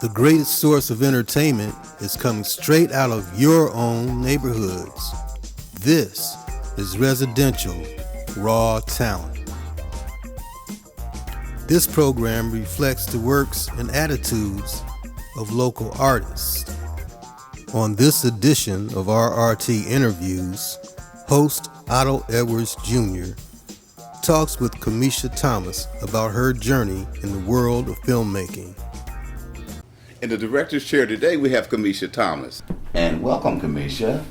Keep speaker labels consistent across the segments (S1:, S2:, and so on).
S1: The greatest source of entertainment is coming straight out of your own neighborhoods. This is Residential Raw Talent. This program reflects the works and attitudes of local artists. On this edition of RRT Interviews, host Otto Edwards Jr. talks with Kamisha Thomas about her journey in the world of filmmaking.
S2: In the director's chair today, we have Kamisha Thomas. And welcome, Kamisha.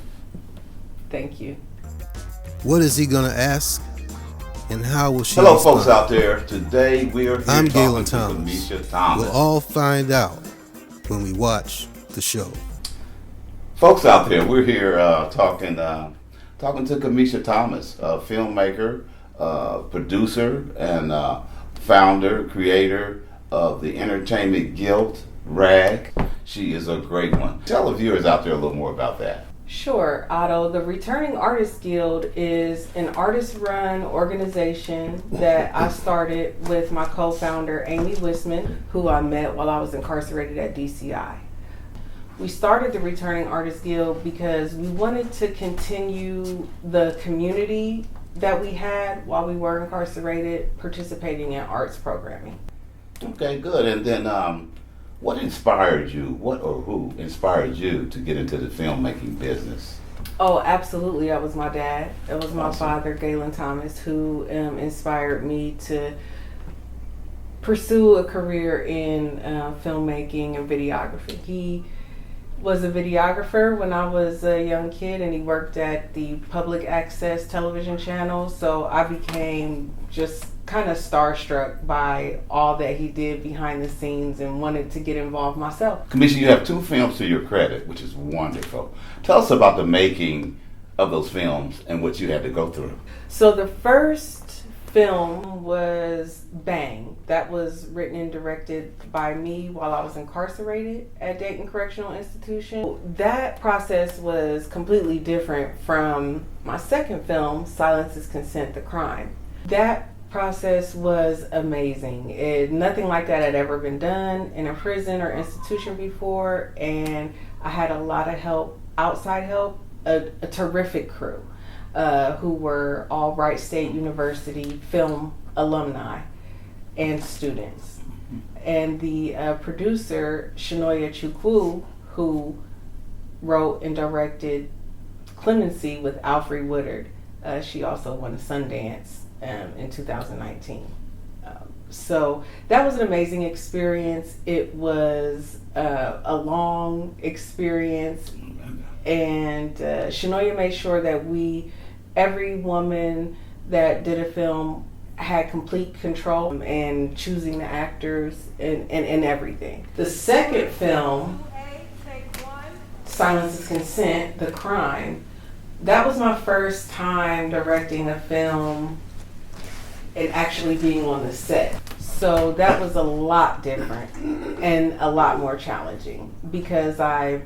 S3: Thank you.
S1: What is he going to ask, and how will she
S2: Hello,
S1: respond?
S2: folks out there. Today, we are here
S1: I'm
S2: talking
S1: Galin
S2: to
S1: Thomas.
S2: Kamisha Thomas.
S1: We'll all find out when we watch the show.
S2: Folks out there, we're here talking to Kamisha Thomas, a filmmaker, producer, and founder, creator of the Entertainment Guild, RAG. She is a great one. Tell the viewers out there a little more about that.
S3: Sure, Otto. The Returning Artists Guild is an artist-run organization that I started with my co-founder, Amy Wisman, who I met while I was incarcerated at DCI. We started the Returning Artists Guild because we wanted to continue the community that we had while we were incarcerated, participating in arts programming.
S2: Okay, good. And then what inspired you, who inspired you to get into the filmmaking business?
S3: Oh, absolutely. That was my dad. It was my
S2: Awesome.
S3: father, Galin Thomas, who inspired me to pursue a career in filmmaking and videography. He was a videographer when I was a young kid, and he worked at the public access television channel, so I became just kind of starstruck by all that he did behind the scenes and wanted to get involved myself.
S2: Kamisha, you have 2 films to your credit, which is wonderful. Tell us about the making of those films and what you had to go through.
S3: So the first film was Bang. That was written and directed by me while I was incarcerated at Dayton Correctional Institution. That process was completely different from my second film, Silence is Consent, the Crime. That process was amazing. Nothing like that had ever been done in a prison or institution before, and I had a lot of help, outside help, a terrific crew who were all Wright State University film alumni and students. And the producer, Shanoya Chukwu, who wrote and directed Clemency with Alfred Woodard, she also won a Sundance in 2019. So that was an amazing experience. It was a long experience, and Shanoya made sure that every woman that did a film had complete control and choosing the actors and everything. The second film, Silence is Consent, the Crime, that was my first time directing a film and actually being on the set. So that was a lot different and a lot more challenging because I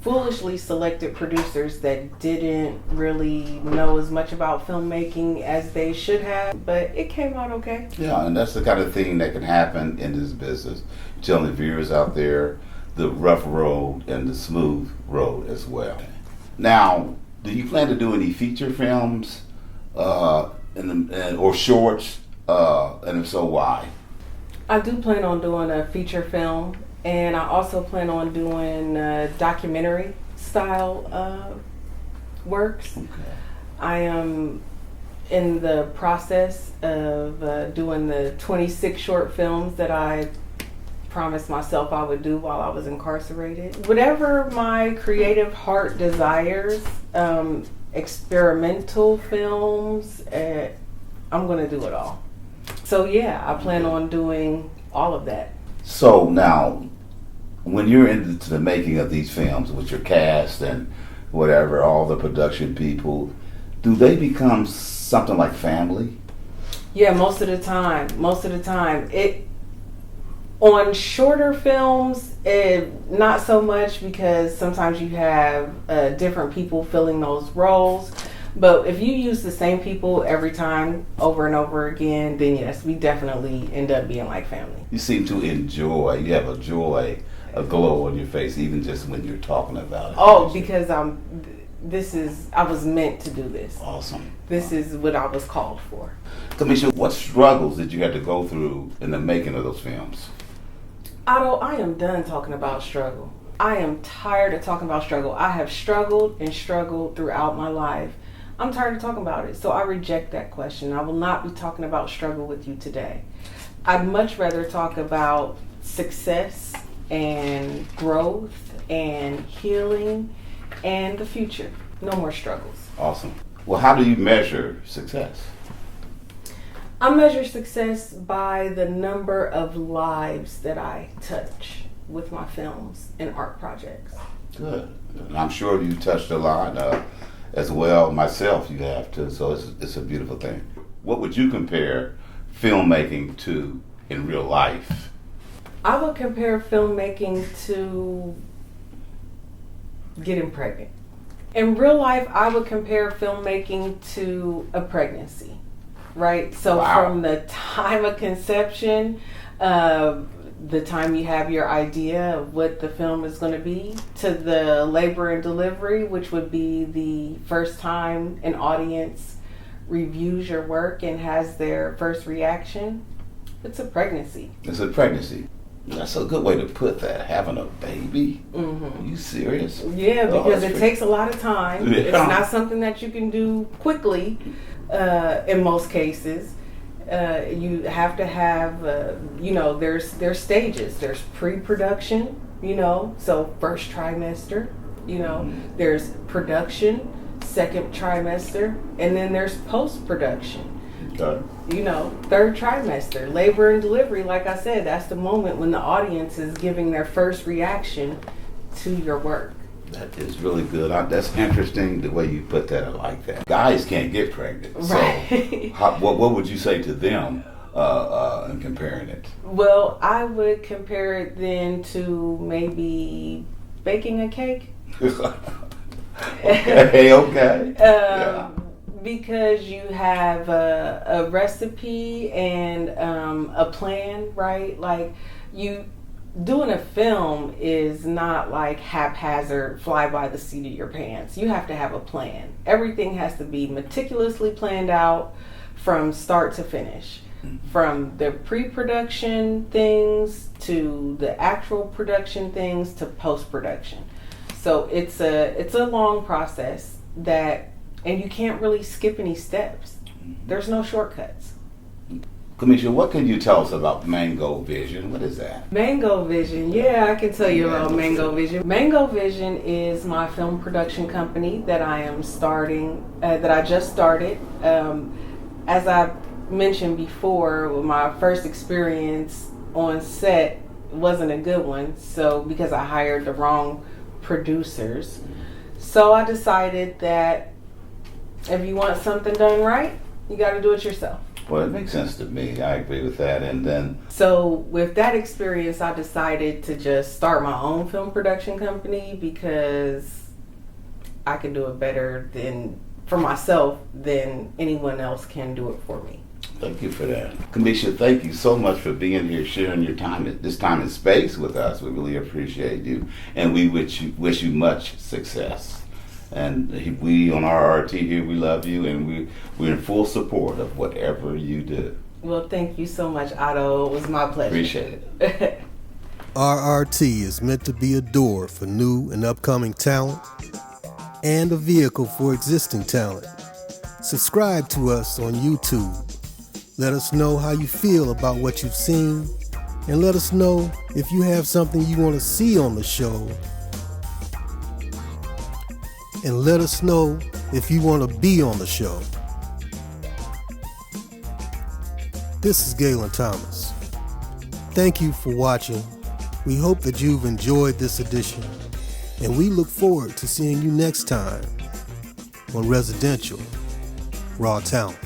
S3: foolishly selected producers that didn't really know as much about filmmaking as they should have, but it came out okay.
S2: Yeah, and that's the kind of thing that can happen in this business. Telling the viewers out there the rough road and the smooth road as well. Now, do you plan to do any feature films or shorts, and if so, why?
S3: I do plan on doing a feature film, and I also plan on doing documentary style works.
S2: Okay.
S3: I am in the process of doing the 26 short films that I promised myself I would do while I was incarcerated. Whatever my creative heart desires, experimental films, I'm going to do it all. So yeah, I plan on doing all of that.
S2: So now, when you're into the making of these films with your cast and whatever, all the production people, do they become something like family?
S3: Yeah, most of the time. On shorter films, not so much, because sometimes you have different people filling those roles. But if you use the same people every time, over and over again, then yes, we definitely end up being like family.
S2: You seem to enjoy, you have a joy a glow on your face, even just when you're talking about it?
S3: Oh, because I was meant to do this.
S2: Awesome.
S3: This is what I was called for.
S2: Kamisha, what struggles did you have to go through in the making of those films?
S3: Otto, I am done talking about struggle. I am tired of talking about struggle. I have struggled and struggled throughout my life. I'm tired of talking about it, so I reject that question. I will not be talking about struggle with you today. I'd much rather talk about success and growth and healing and the future. No more struggles.
S2: Awesome. Well, how do you measure success?
S3: I measure success by the number of lives that I touch with my films and art projects.
S2: Good. And I'm sure you touched a lot as well. Myself, you have to, so it's a beautiful thing. What would you compare filmmaking to in real life?
S3: I would compare filmmaking to getting pregnant. In real life, I would compare filmmaking to a pregnancy, right? So
S2: Wow.
S3: From the time of conception, the time you have your idea of what the film is going to be, to the labor and delivery, which would be the first time an audience reviews your work and has their first reaction, it's a pregnancy.
S2: It's a pregnancy. That's a good way to put that. Having a baby?
S3: Mm-hmm.
S2: Are you serious?
S3: Yeah, because it
S2: that's
S3: takes a lot of time.
S2: Yeah.
S3: It's not something that you can do quickly in most cases. You have to have, there's stages. There's pre-production, so first trimester, there's production, second trimester, and then there's post-production.
S2: Okay.
S3: Third trimester, labor and delivery. Like I said, that's the moment when the audience is giving their first reaction to your work.
S2: That is really good. That's interesting the way you put that. I like that. Guys can't get pregnant.
S3: Right.
S2: So what would you say to them in comparing it?
S3: Well, I would compare it then to maybe baking a cake.
S2: Okay. Yeah.
S3: Because you have a recipe and a plan, right? Like doing a film is not like haphazard, fly by the seat of your pants. You have to have a plan. Everything has to be meticulously planned out from start to finish. From the pre-production things to the actual production things to post-production. So it's a long process and you can't really skip any steps. There's no shortcuts.
S2: Kamisha, what can you tell us about Mango Vision? What is that?
S3: Mango Vision, yeah, I can tell you about Mango Vision. Mango Vision is my film production company that I am starting, that I just started. As I mentioned before, my first experience on set wasn't a good one, so because I hired the wrong producers. So I decided that if you want something done right, you got to do it yourself.
S2: Well, it makes sense to me. I agree with that. And then,
S3: so with that experience, I decided to just start my own film production company because I can do it better for myself than anyone else can do it for me.
S2: thank you for that. Kamisha, thank you so much for being here, sharing your time, this time and space with us. We really appreciate you. And we wish you much success. And we on RRT here, we love you, and we're in full support of whatever you do.
S3: Well, thank you so much, Otto. It was my pleasure.
S2: Appreciate it.
S1: RRT is meant to be a door for new and upcoming talent and a vehicle for existing talent. Subscribe to us on YouTube. Let us know how you feel about what you've seen, and let us know if you have something you want to see on the show. And let us know if you want to be on the show. This is Galin Thomas. Thank you for watching. We hope that you've enjoyed this edition, and we look forward to seeing you next time on Residential Raw Talent.